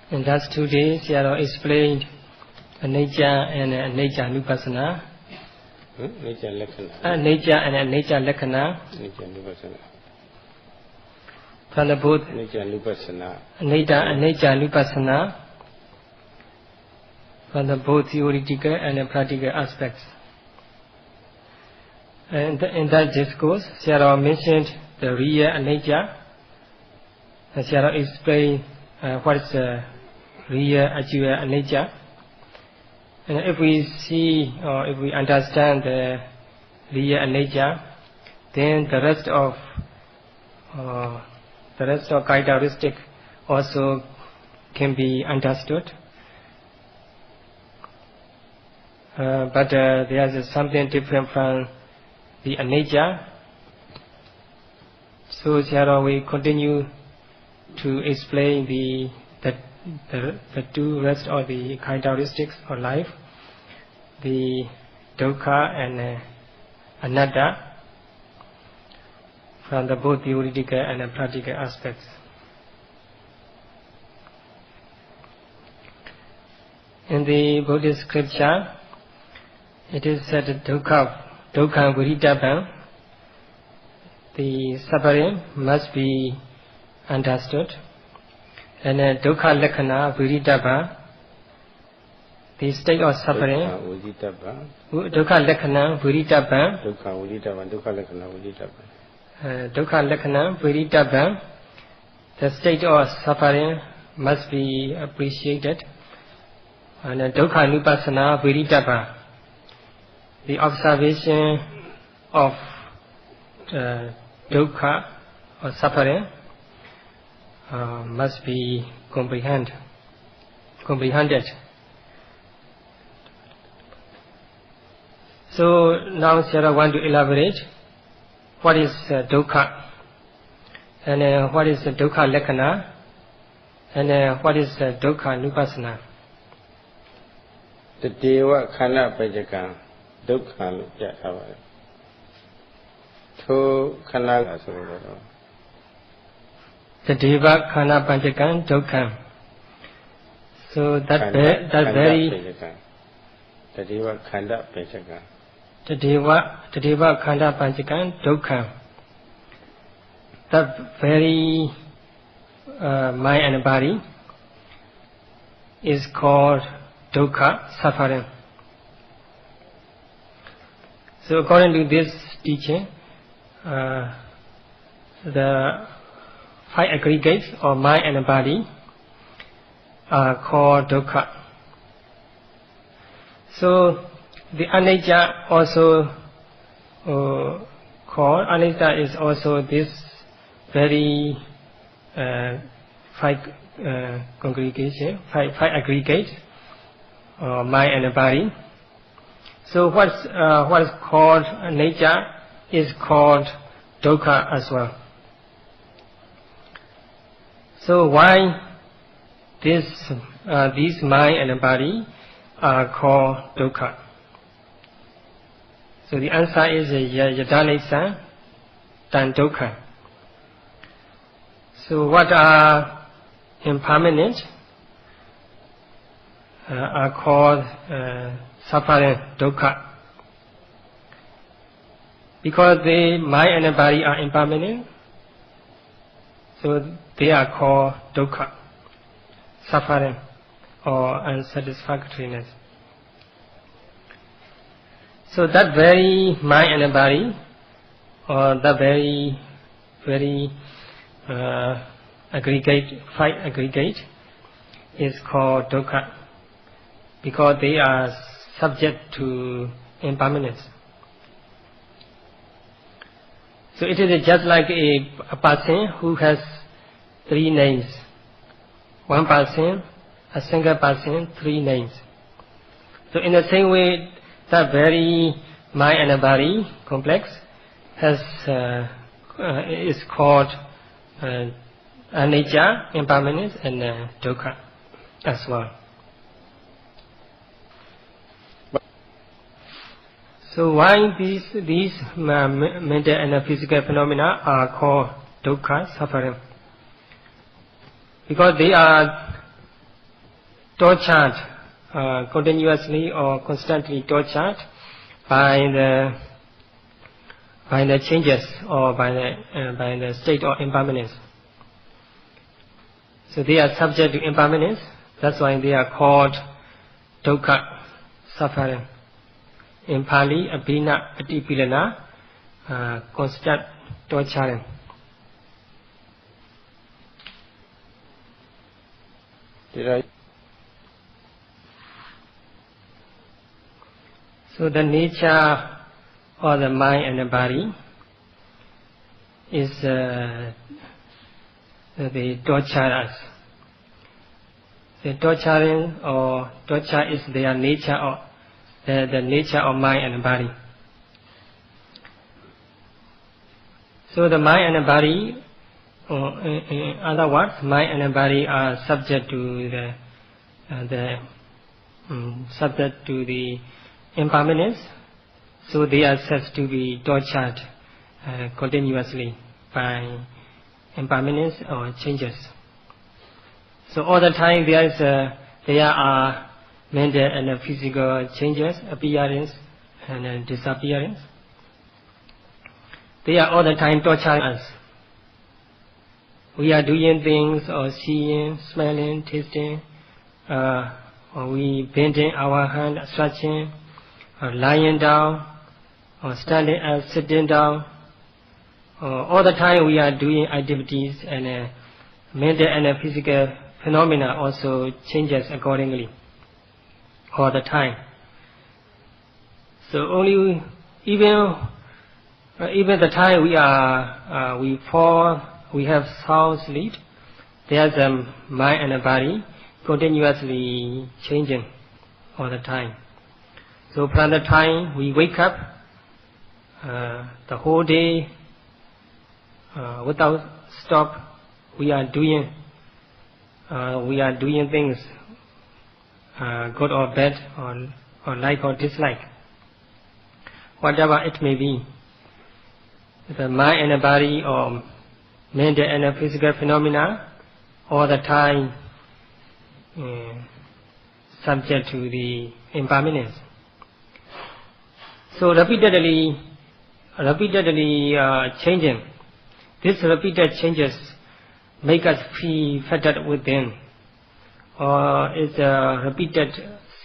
In last 2 days, Sayadaw explained Anicca and Dukkhanupassana. Anicca and Dukkhalakkhana. From the both Anicca and Dukkhanupassana. From the both theoretical and practical aspects. And in that discourse, Sayadaw mentioned the real Anicca. Sayadaw explained what is the real actual Anicca. And if we see or if we understand the real Anicca, then the rest of characteristics also can be understood. But there is something different from the Anicca. So Sayadaw will continue to explain the two rest of the characteristics of life, the Dukkha and Anatta, from the both theoretical and practical aspects. In the Buddhist scripture, it is said that Dukkha Viridabham, the suffering must be understood. And Dukkhalakkhana Viridabha, the state of suffering. Dukkhalakkhana Viridabha. Dukkhalakkhana Viridabha, the state of suffering must be appreciated. And Dukkhanupassana Viridabha, the observation of dukkha or suffering must be comprehended. So now Sayadaw want to elaborate what is dukkha, and what is Dukkhalakkhana, and what is Dukkhanupassana. The Deva Khana Pajaka Dukkha Yakava. To Khana. The Deva Khana Panchakan Dukkha. So that very the Deva Khanda Panchakan. The Deva Khanda Panchakan Dukkha. That very mind and body is called Dukkha, suffering. So according to this teaching, the 5 aggregates of mind and body are called dukkha. So the anicca also called anicca is also this very 5 aggregates of mind and body. So what is called anicca is called dukkha as well. So why these mind and body are called dukkha? So the answer is yadanicca dan dukkha. So what are impermanent are called suffering dukkha. Because the mind and body are impermanent, so they are called dukkha, suffering or unsatisfactoriness. So that very mind and body, or the very aggregate, 5 aggregate, is called dukkha, because they are subject to impermanence. So it is just like a person who has 3 names. One person, a single person, 3 names. So in the same way, that very mind and body complex has is called anicca, impermanence, and dukkha as well. So why these mental and physical phenomena are called dukkha, suffering? Because they are tortured continuously or constantly tortured by the changes or by the state of impermanence. So they are subject to impermanence. That's why they are called dukkha, suffering. In Pali, abhina patipilana, constant torturing. So the nature of the mind and the body is they torture us. The torturing or torture is their nature or the nature of mind and body. So the mind and the body, in other words, mind and body are subject to the impermanence. So they are said to be tortured continuously by impermanence or changes. So all the time there are mental and physical changes, appearance and disappearance. They are all the time torturing us. We are doing things or seeing, smelling, tasting, or we bending our hand, stretching, or lying down, or standing and sitting down. All the time we are doing activities and mental and physical phenomena also changes accordingly all the time. So only even the time we fall, we have sound sleep, there's a mind and a body continuously changing all the time. So from the time we wake up, the whole day without stop, we are doing things, good or bad, or like or dislike, whatever it may be. The mind and the body or mental and physical phenomena all the time subject to the impermanence. So repeatedly changing. These repeated changes make us feel fettered within, or it's a repeated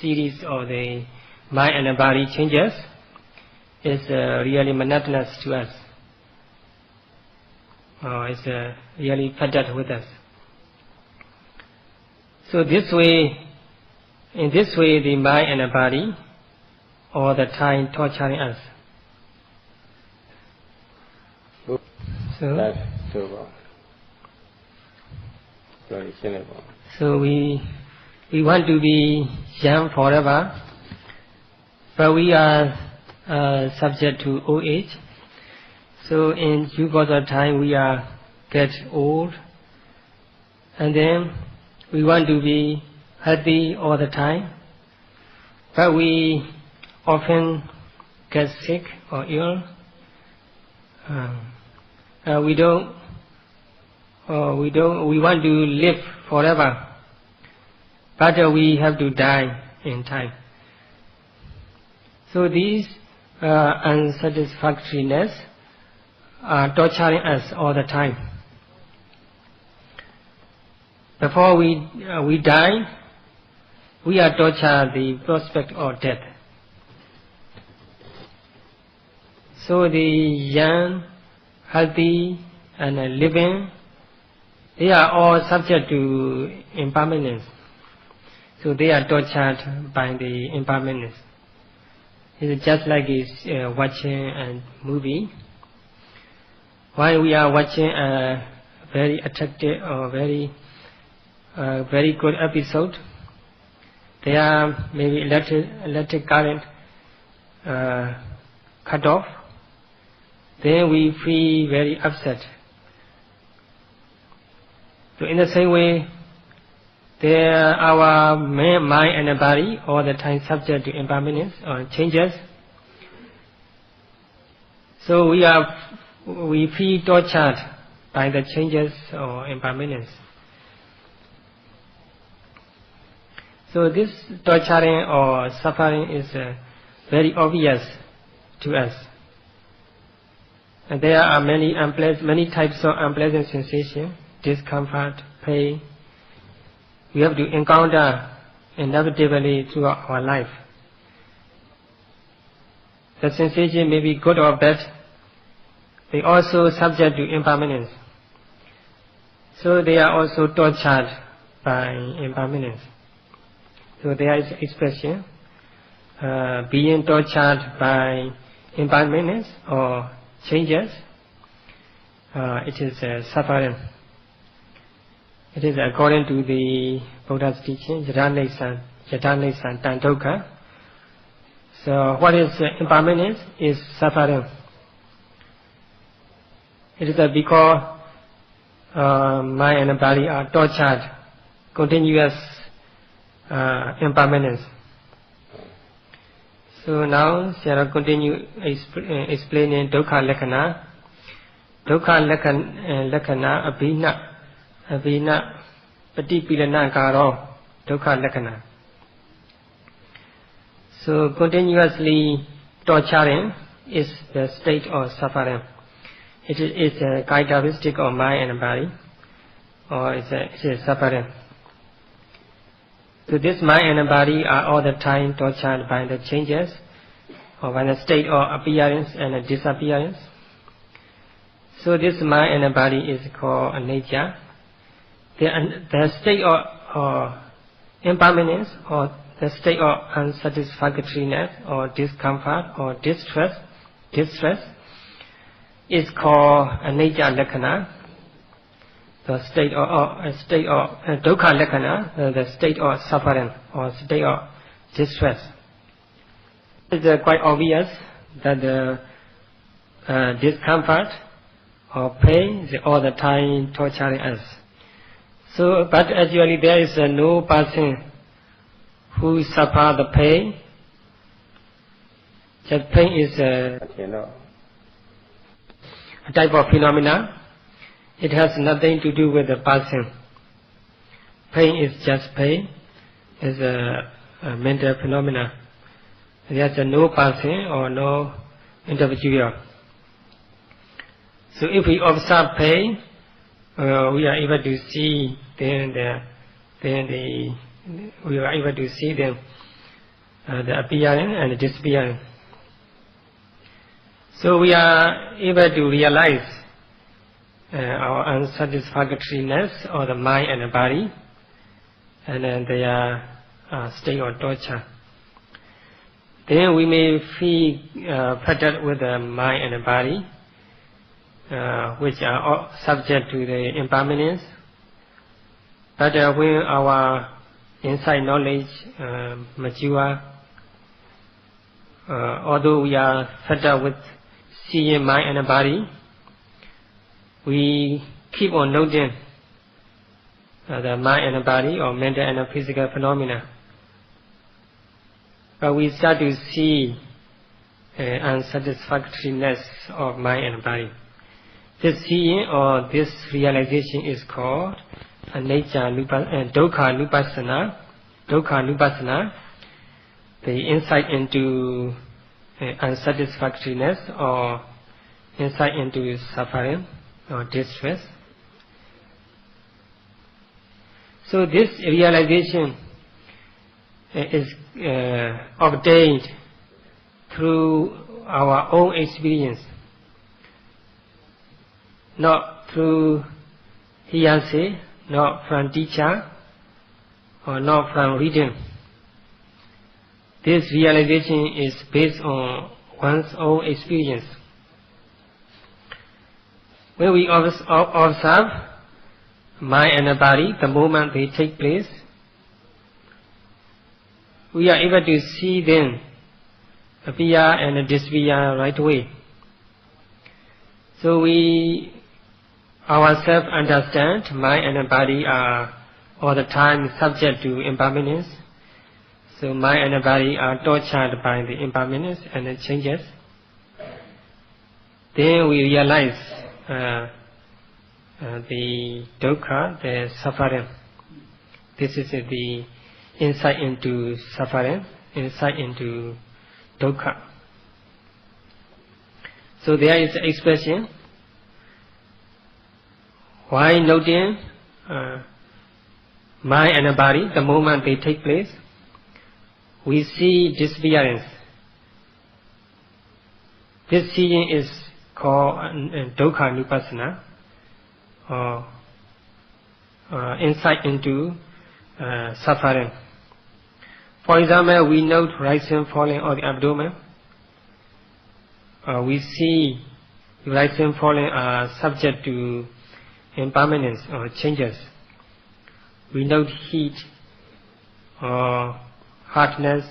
series of the mind and the body changes is really monotonous to us. It's really fettered with us. So in this way, the mind and the body all the time torturing us. So we want to be young forever, but we are subject to old age. So in due course of time we get old, and then we want to be healthy all the time, but we often get sick or ill. We want to live forever, but we have to die in time. So these unsatisfactoriness are torturing us all the time. Before we die, we are tortured the prospect of death. So the young, healthy, and living, they are all subject to impermanence. So they are tortured by the impermanence. It's just like watching a movie. While we are watching a very attractive or very good episode, there are maybe electric current cut off. Then we feel very upset. So in the same way, our mind and body all the time subject to impermanence or changes. So we feel tortured by the changes or impermanence. So this torturing or suffering is very obvious to us. And there are many types of unpleasant sensation, discomfort, pain. We have to encounter inevitably throughout our life. The sensation may be good or bad. They also subject to impermanence. So they are also tortured by impermanence. So there is expression, being tortured by impermanence or changes. It is suffering. It is according to the Buddha's teaching, Yadanesan, Tan Dukkha. So what is impermanence is suffering. It is because mind and body are tortured, continuous impermanence. So now Sayadaw continue explaining Dukkhalakkhana. Dukkhalakkhana abhina patipilana karo Dukkhalakkhana. So continuously torturing is the state of suffering. It is a characteristic of mind and body, or it is suffering. So this mind and body are all the time tortured by the changes, or by the state of appearance and disappearance. So this mind and body is called anicca. The state of impermanence, or the state of unsatisfactoriness, or discomfort, or distress is called anicca lakkhana. The state of Dukkhalakkhana, the state of suffering or state of distress. It is quite obvious that the discomfort or pain is all the time torturing us. So, but actually there is no person who suffer the pain. That pain is a type of phenomena. It has nothing to do with the person. Pain is just pain. It's a mental phenomena. There's no person or no individual. So if we observe pain, we are able to see the appearance and the disappearance. So we are able to realize our unsatisfactoriness of the mind and the body, and then their state of torture. Then we may feel fettered with the mind and the body, which are all subject to the impermanence. But when our insight knowledge mature, although we are fettered with seeing mind and the body, we keep on noting the mind and the body, or mental and physical phenomena. But we start to see unsatisfactoriness of mind and body. This seeing or this realization is called Dukkhanupassana. Dukkhanupassana, the insight into unsatisfactoriness or insight into suffering or distress. So this realization is obtained through our own experience, not through hearsay, not from teacher, or not from reading. This realization is based on one's own experience. When we observe mind and body, the moment they take place, we are able to see them appear and disappear right away. So we ourselves understand mind and body are all the time subject to impermanence. So mind and body are tortured by the impermanence and the changes. Then we realize the dukkha, the suffering. This is the insight into suffering, insight into dukkha. So there is the expression, while noting mind and body, the moment they take place, we see disappearance. This seeing is called Dukkhanupassana, or insight into suffering. For example, we note rising, falling of the abdomen. We see rising, falling are subject to impermanence or changes. We note heat, or hardness,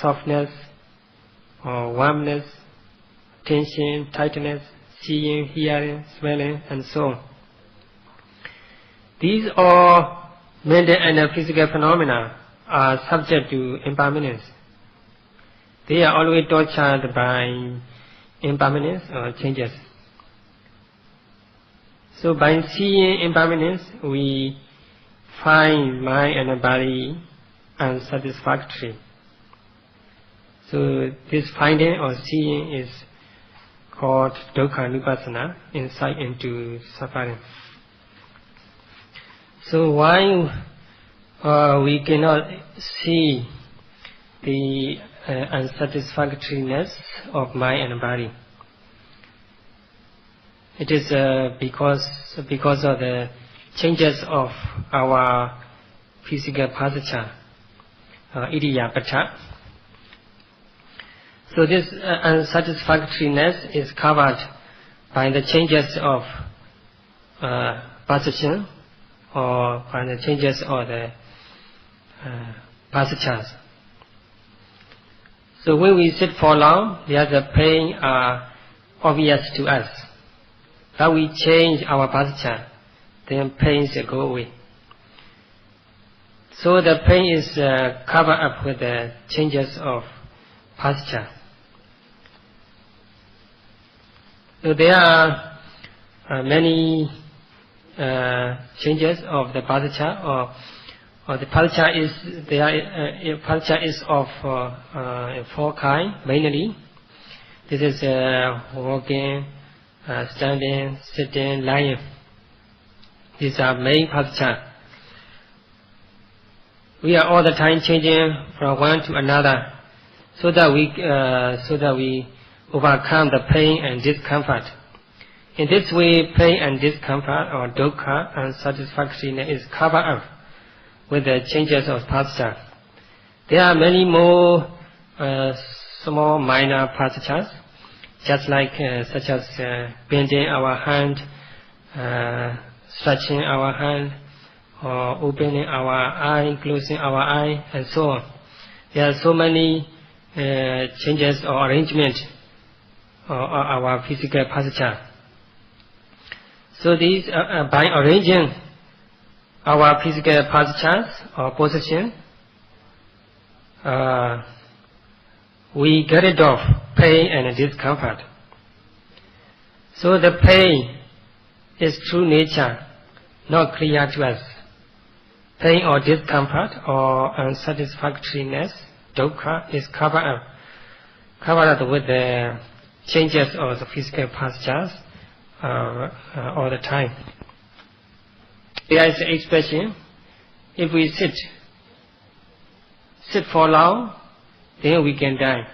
softness, or warmness, tension, tightness, seeing, hearing, smelling, and so on. These all mental and physical phenomena are subject to impermanence. They are always tortured by impermanence or changes. So by seeing impermanence, we find mind and body unsatisfactory. So this finding or seeing is called Dukkhanupassana, insight into suffering. So why we cannot see the unsatisfactoriness of mind and body? It is because of the changes of our physical posture, idiyapata. So this unsatisfactoriness is covered by the changes of position, or by the changes of the postures. So when we sit for long, the pain are obvious to us. But we change our posture, then pains go away. So the pain is covered up with the changes of posture. So there are many changes of the posture, or the posture is posture is of four kinds mainly. This is walking, standing, sitting, lying. These are main posture. We are all the time changing from one to another, so that we overcome the pain and discomfort. In this way, pain and discomfort, or dukkha, unsatisfactoriness, is covered up with the changes of posture. There are many more small minor postures, just like such as bending our hand, stretching our hand, or opening our eye, closing our eye, and so on. There are so many changes or arrangement of our physical posture. So these, by arranging our physical postures or position, we get rid of pain and discomfort. So the pain is true nature, not clear to us. Pain or discomfort or unsatisfactoriness, dukkha, is covered up with the changes of the physical postures all the time. There is an expression: if we sit for long, then we can die.